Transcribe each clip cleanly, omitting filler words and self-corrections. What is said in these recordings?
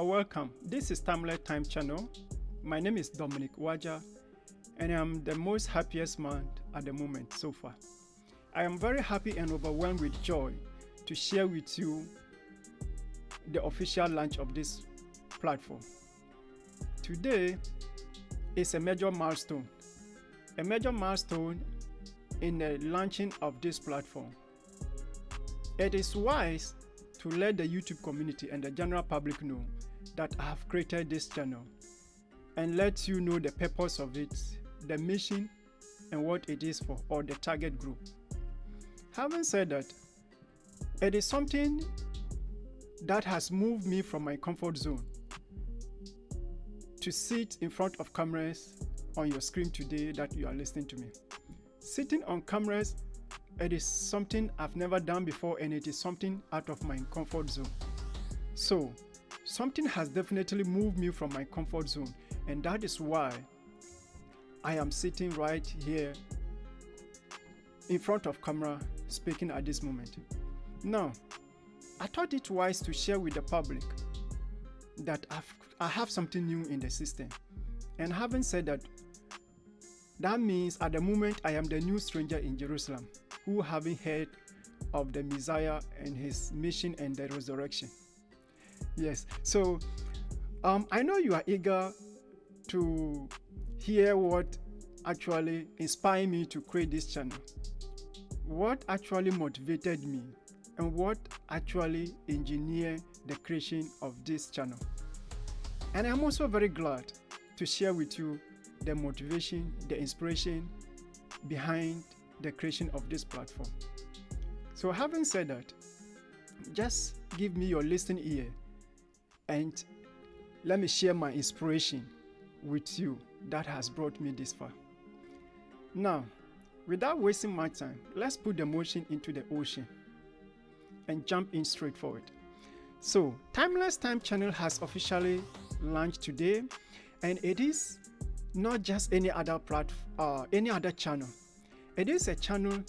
Welcome. This is Timeless Time Channel. My name is Dominic Waja, and I'm the most happiest man at the moment so far. I am very happy and overwhelmed with joy to share with you the official launch of this platform. Today is a major milestone in the launching of this platform. It is wise to let the YouTube community and the general public know that I have created this channel and let you know the purpose of it, the mission, and what it is for, or the target group. Having said that, it is something that has moved me from my comfort zone to sit in front of cameras on your screen today that you are listening to me. Sitting on cameras, it is something I've never done before, and it is something out of my comfort zone. So, something has definitely moved me from my comfort zone, and that is why I am sitting right here in front of camera speaking at this moment. Now, I thought it wise to share with the public that I have something new in the system. And having said that, that means at the moment I am the new stranger in Jerusalem who haven't heard of the Messiah and his mission and the resurrection. Yes, so I know you are eager to hear what actually inspired me to create this channel, what actually motivated me, and what actually engineered the creation of this channel. And I'm also very glad to share with you the motivation, the inspiration behind the creation of this platform. So having said that, just give me your listening ear and let me share my inspiration with you that has brought me this far. Now, without wasting my time, let's put the motion into the ocean and jump in straight forward. So, Timeless Time Channel has officially launched today, and it is not just any other channel. It is a channel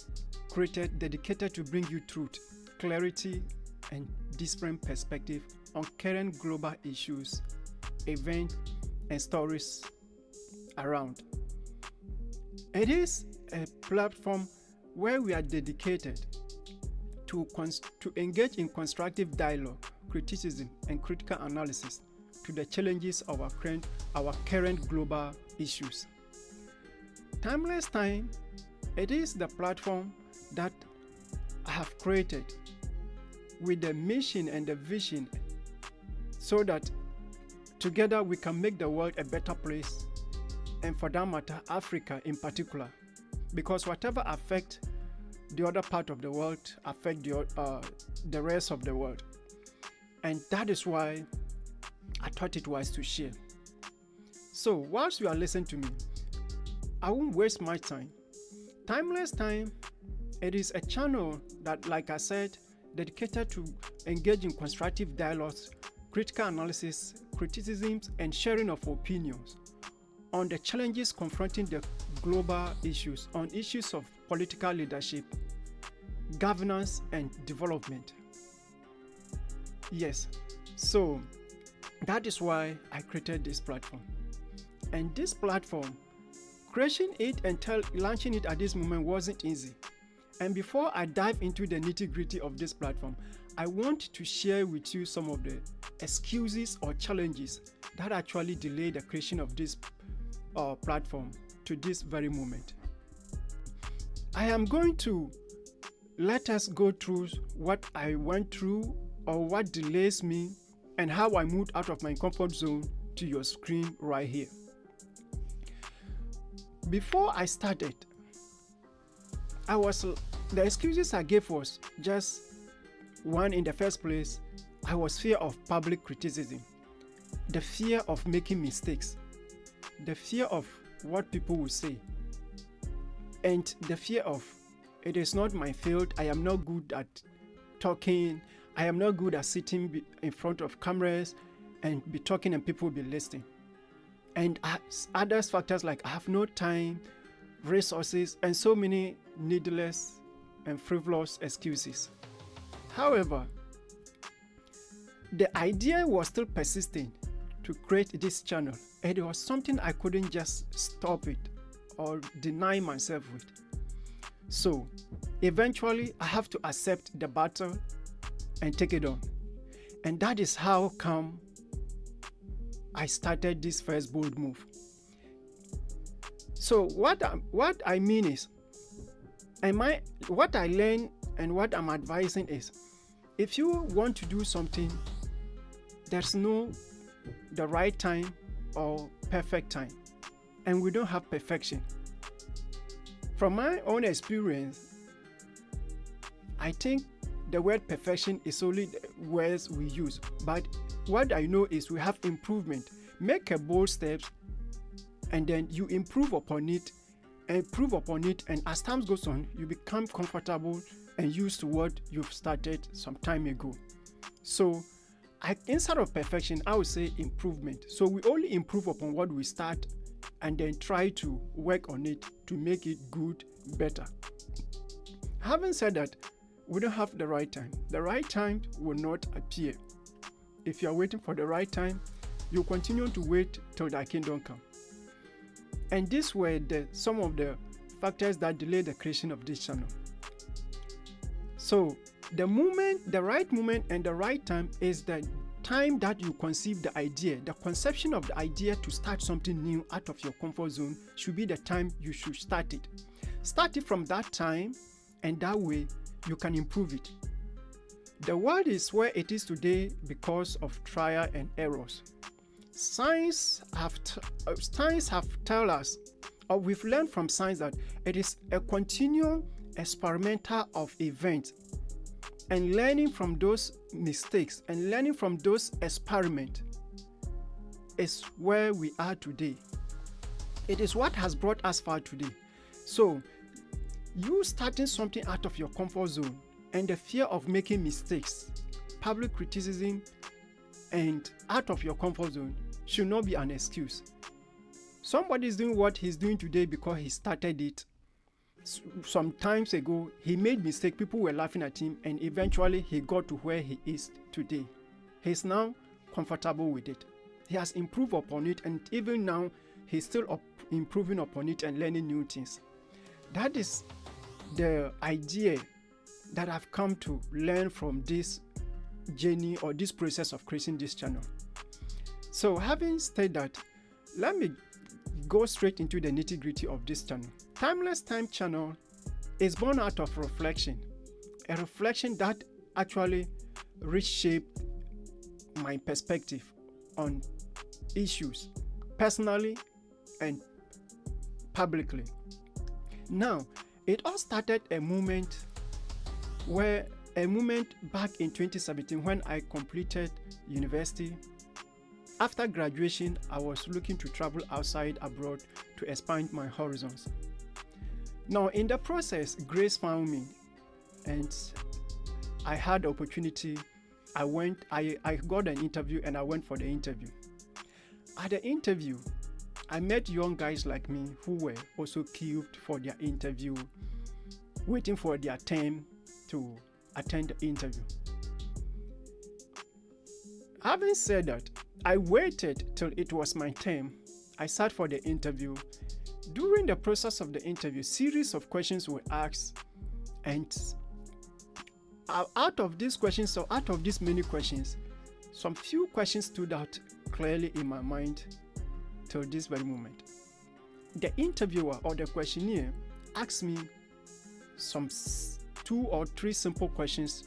dedicated to bring you truth, clarity, and different perspective on current global issues, events, and stories around. It is a platform where we are dedicated to engage in constructive dialogue, criticism, and critical analysis to the challenges of our current global issues. Timeless Time, it is the platform that I have created with the mission and the vision so that together we can make the world a better place, and for that matter, Africa in particular, because whatever affects the other part of the world affects the rest of the world. And that is why I thought it wise to share. So whilst you are listening to me, I won't waste my time. Timeless Time, it is a channel that, like I said, dedicated to engage in constructive dialogues, critical analysis, criticisms, and sharing of opinions on the challenges confronting the global issues, on issues of political leadership, governance, and development. Yes, so that is why I created this platform. And this platform, creating it and launching it at this moment wasn't easy. And before I dive into the nitty-gritty of this platform, I want to share with you some of the excuses or challenges that actually delay the creation of this platform to this very moment. I am going to let us go through what I went through or what delays me and how I moved out of my comfort zone to your screen right here. Before I started, the excuses I gave was just one. In the first place, I was fear of public criticism, the fear of making mistakes, the fear of what people will say, and the fear of it is not my field. I am not good at talking. I am not good at sitting in front of cameras and be talking and people will be listening. And other factors like I have no time, resources, and so many needless and frivolous excuses. However, the idea was still persisting to create this channel. And it was something I couldn't just stop it or deny myself with. So eventually I have to accept the battle and take it on. And that is how come I started this first bold move. So what I mean is, what I learn and what I'm advising is, if you want to do something, there's no the right time or perfect time, and we don't have perfection. From my own experience, I think the word perfection is only the words we use, but what I know is we have improvement. Make a bold steps, and then you improve upon it, and as time goes on, you become comfortable and used to what you've started some time ago. So instead of perfection, I would say improvement. So we only improve upon what we start and then try to work on it to make it good, better. Having said that, we don't have the right time. The right time will not appear. If you are waiting for the right time, you continue to wait till thy kingdom come. And these were some of the factors that delay the creation of this channel. So the right moment and the right time is the time that you conceive the idea. The conception of the idea to start something new out of your comfort zone should be the time you should start it. Start it from that time, and that way you can improve it. The world is where it is today because of trial and errors. Science have told us, or we've learned from science, that it is a continual experimental of events, and learning from those mistakes and learning from those experiments is where we are today. It is what has brought us far today. So you starting something out of your comfort zone and the fear of making mistakes, public criticism, and out of your comfort zone should not be an excuse. Somebody is doing what he's doing today because he started it some times ago. He made mistake, people were laughing at him, and eventually he got to where he is today. He's now comfortable with it. He has improved upon it, and even now he's still improving upon it and learning new things. That is the idea that I've come to learn from this journey or this process of creating this channel. So having said that, let me go straight into the nitty-gritty of this channel. Timeless Time channel is born out of reflection, a reflection that actually reshaped my perspective on issues personally and publicly. Now, it all started a movement back in 2017 when I completed university. After graduation, I was looking to travel outside abroad to expand my horizons. Now, in the process, grace found me, and I had the opportunity. I got an interview, and I went for the interview. At the interview, I met young guys like me who were also queued for their interview, waiting for their turn to attend the interview. Having said that, I waited till it was my turn. I sat for the interview. During the process of the interview, series of questions were asked, and out of these questions, or out of these many questions, some few questions stood out clearly in my mind till this very moment. The interviewer or the questionnaire asked me some 2 or 3 simple questions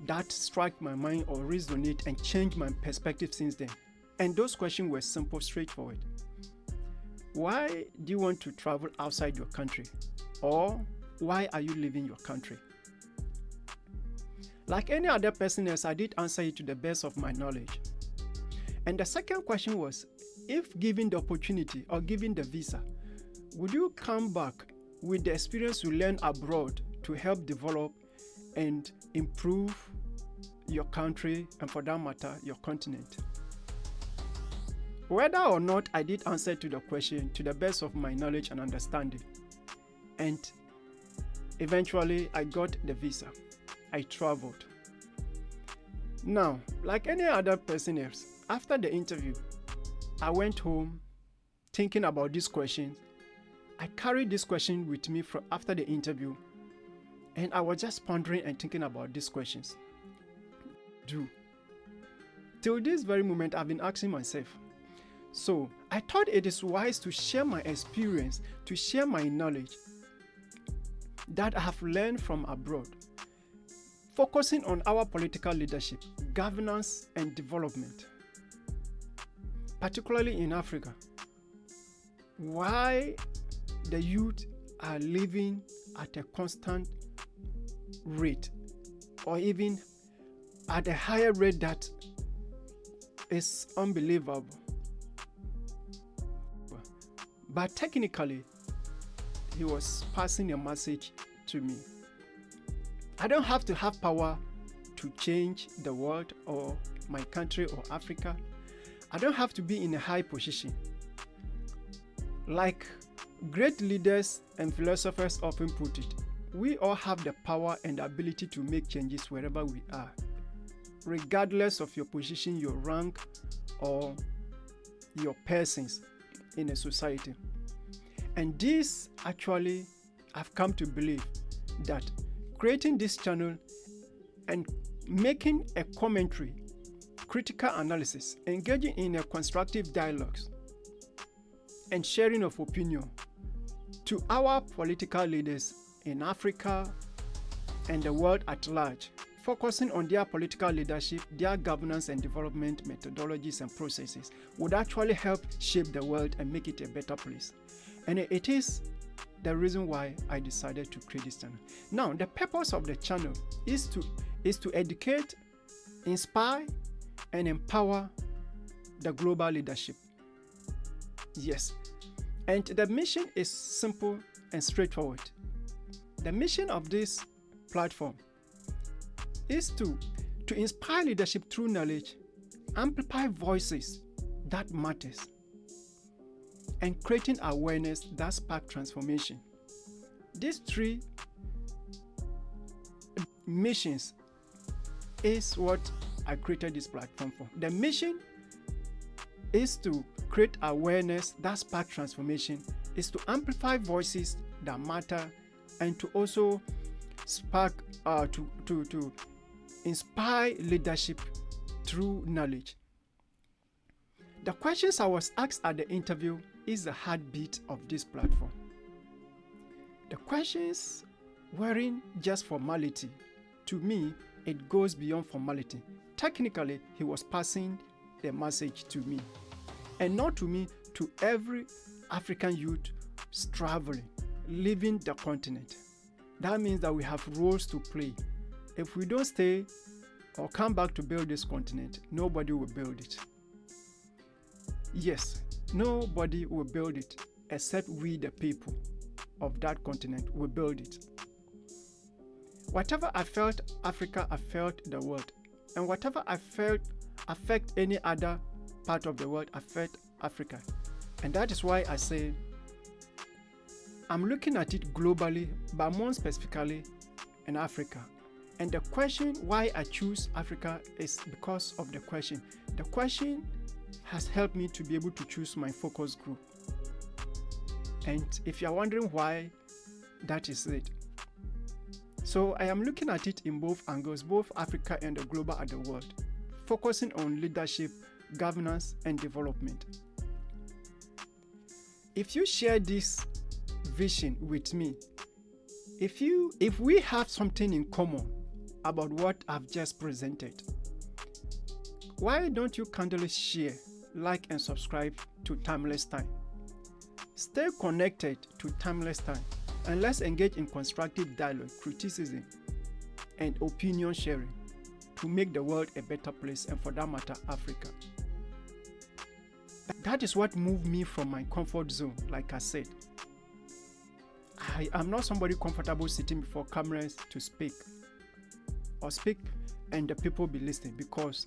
that struck my mind or resonate and changed my perspective since then. And those questions were simple, straightforward. Why do you want to travel outside your country? Or why are you leaving your country? Like any other person else, I did answer it to the best of my knowledge. And the second question was, if given the opportunity or given the visa, would you come back with the experience you learned abroad to help develop and improve your country, and for that matter, your continent? Whether or not I did answer to the question to the best of my knowledge and understanding. And eventually I got the visa. I traveled. Now, like any other person else, after the interview, I went home thinking about this question. I carried this question with me from after the interview, and I was just pondering and thinking about these questions. Till this very moment, I've been asking myself. So I thought it is wise to share my experience, to share my knowledge that I have learned from abroad, focusing on our political leadership, governance, and development, particularly in Africa. Why the youth are living at a constant rate, or even at a higher rate that is unbelievable. But technically, he was passing a message to me. I don't have to have power to change the world or my country or Africa. I don't have to be in a high position. Like great leaders and philosophers often put it, we all have the power and the ability to make changes wherever we are, regardless of your position, your rank, or your persons in a society. And this actually, I've come to believe that creating this channel and making a commentary, critical analysis, engaging in a constructive dialogues, and sharing of opinion to our political leaders in Africa and the world at large, focusing on their political leadership, their governance and development methodologies and processes, would actually help shape the world and make it a better place. And it is the reason why I decided to create this channel. Now, the purpose of the channel is to educate, inspire, and empower the global leadership. Yes. And the mission is simple and straightforward. The mission of this platform is to inspire leadership through knowledge, amplify voices that matters, and creating awareness that spark transformation. These three missions is what I created this platform for. The mission is to create awareness that spark transformation, is to amplify voices that matter, and to also spark to inspire leadership through knowledge. The questions I was asked at the interview is the heartbeat of this platform. The questions weren't just formality. To me, it goes beyond formality. Technically, he was passing the message to me, and not to me, to every African youth struggling, leaving the continent. That means that we have roles to play. If we don't stay or come back to build this continent, nobody will build it. Yes, nobody will build it except we, the people of that continent, will build it. Whatever I felt Africa, I felt the world. And whatever I felt affect any other part of the world, I felt Africa. And that is why I say I'm looking at it globally, but more specifically in Africa. And the question why I choose Africa is because of the question. The question has helped me to be able to choose my focus group. And if you're wondering why, that is it. So I am looking at it in both angles, both Africa and the global at the world, focusing on leadership, governance, and development. If you share this vision with me, if we have something in common about what I've just presented, why don't you kindly share, like, and subscribe to Timeless Time? Stay connected to Timeless Time, and let's engage in constructive dialogue, criticism, and opinion sharing to make the world a better place, and for that matter, Africa. That is what moved me from my comfort zone. Like I said, I am not somebody comfortable sitting before cameras to speak and the people be listening, because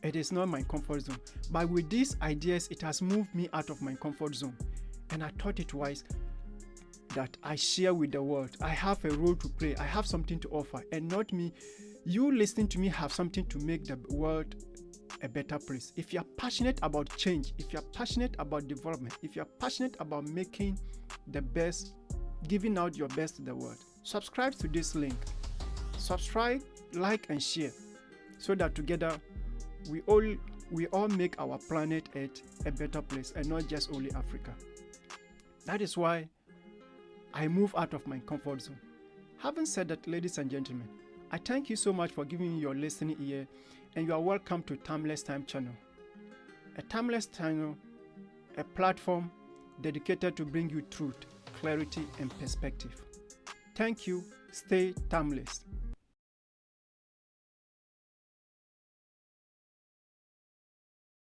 it is not my comfort zone. But with these ideas, it has moved me out of my comfort zone, and I thought it wise that I share with the world. I have a role to play. I have something to offer, and not me. You listening to me have something to make the world a better place. If you're passionate about change, if you're passionate about development, if you're passionate about making the best, giving out your best to the world, subscribe to this link. Subscribe, like, and share, so that together we all make our planet Earth a better place, and not just only Africa. That is why I move out of my comfort zone. Having said that, ladies and gentlemen, I thank you so much for giving me your listening ear, and you are welcome to Timeless Time channel. A timeless channel, a platform dedicated to bring you truth, clarity, and perspective. Thank you. Stay timeless.